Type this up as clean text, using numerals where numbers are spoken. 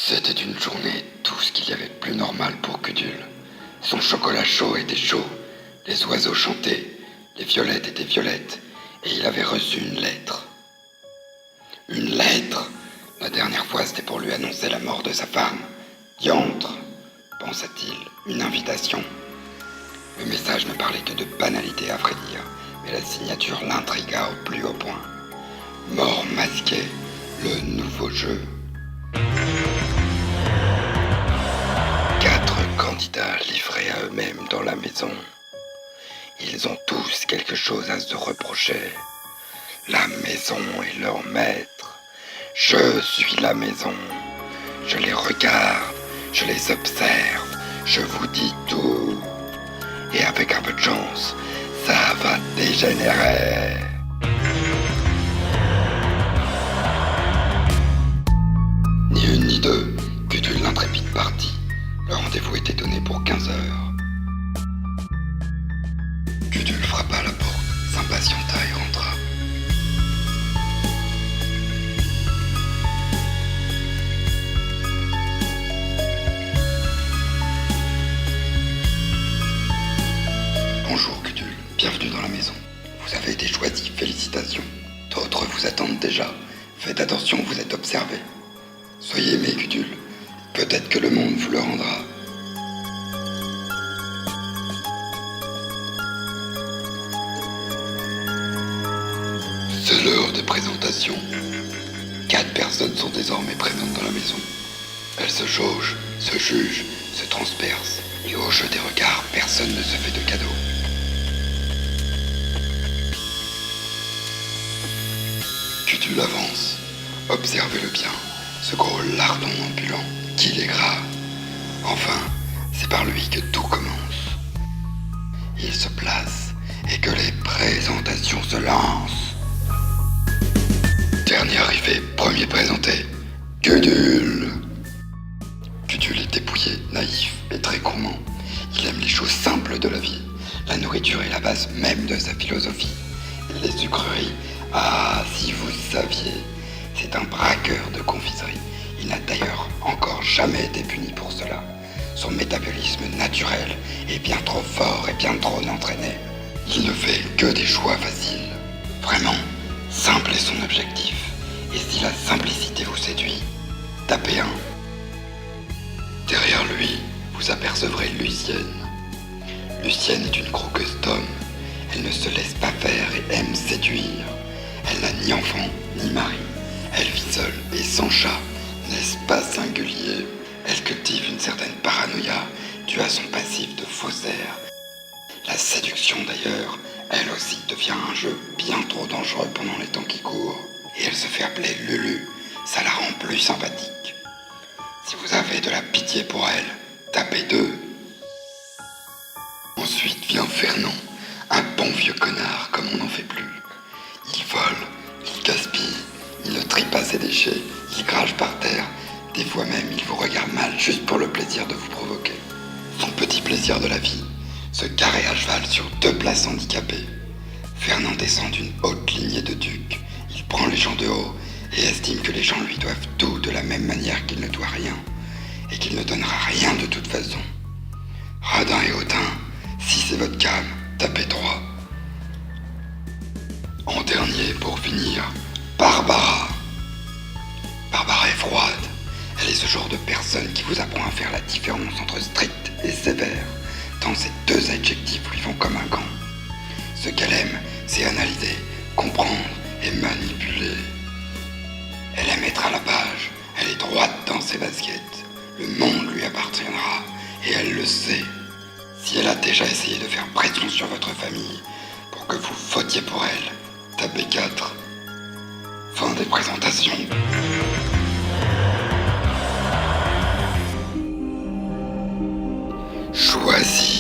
C'était une journée tout ce qu'il y avait de plus normal pour Gudule. Son chocolat chaud était chaud, les oiseaux chantaient, les violettes étaient violettes, et il avait reçu une lettre. Une lettre? La dernière fois, c'était pour lui annoncer la mort de sa femme. Diantre, pensa-t-il, une invitation. Le message ne parlait que de banalité à vrai dire, mais la signature l'intrigua au plus haut point. Mort masquée, le nouveau jeu. 4 candidats livrés à eux-mêmes dans la maison. Ils ont tous quelque chose à se reprocher. La maison est leur maître. Je suis la maison. Je les regarde, je les observe, je vous dis tout. Et avec un peu de chance, ça va dégénérer. Ni une ni deux, Gudule l'intrépide partit. Le rendez-vous était donné pour 15 heures. Gudule frappa à la porte, s'impatienta et rentra. Bonjour Gudule, bienvenue dans la maison. Vous avez été choisi, félicitations. D'autres vous attendent déjà. Faites attention, vous êtes observé. Soyez aimé Gudule, peut-être que le monde vous le rendra. C'est l'heure des présentations. 4 personnes sont désormais présentes dans la maison. Elles se jaugent, se jugent, se transpercent, et au jeu des regards, personne ne se fait de cadeaux. Gudule avance. Observez-le bien, ce gros lardon ambulant, qu'il est gras. Enfin, c'est par lui que tout commence. Il se place et que les présentations se lancent. Dernier arrivé, premier présenté, Gudule. Gudule est dépouillé, naïf et très gourmand. Il aime les choses simples de la vie. La nourriture est la base même de sa philosophie. Et les sucreries, ah, si vous saviez, c'est un braqueur de confiserie. Il n'a d'ailleurs encore jamais été puni pour cela. Son métabolisme naturel est bien trop fort et bien trop entraîné. Il ne fait que des choix faciles. Vraiment, simple est son objectif. Et si la simplicité vous séduit, tapez 1. Derrière lui, vous apercevrez Lucienne. Lucienne est une croqueuse d'hommes. Elle ne se laisse pas faire et aime séduire. Elle n'a ni enfant, ni mari. Elle vit seule et sans chat. N'est-ce pas singulier? Elle cultive une certaine paranoïa due à son passif de faussaire. La séduction d'ailleurs, elle aussi devient un jeu bien trop dangereux pendant les temps qui courent. Et elle se fait appeler Lulu, ça la rend plus sympathique. Si vous avez de la pitié pour elle, tapez 2. Ensuite vient Fernand, un bon vieux connard comme on n'en fait plus. Il vole, il gaspille, il ne trie pas ses déchets, il crache par terre. Des fois même, il vous regarde mal juste pour le plaisir de vous provoquer. Son petit plaisir de la vie, se garer à cheval sur 2 places handicapées. Fernand descend d'une haute lignée de ducs. Il prend les gens de haut et estime que les gens lui doivent tout de la même manière qu'il ne doit rien, et qu'il ne donnera rien de toute façon. Radin et hautain, si c'est votre cam, tapez 3. En dernier, pour finir, Barbara. Barbara est froide. Elle est ce genre de personne qui vous apprend à faire la différence entre strict et sévère, tant ces 2 adjectifs lui vont comme un gant. Ce qu'elle aime, c'est analyser, comprendre et manipuler. Elle aime être à la page, elle est droite dans ses baskets. Le monde lui appartiendra et elle le sait. Si elle a déjà essayé de faire pression sur votre famille pour que vous votiez pour elle, tapez 4. Fin des présentations. Choisis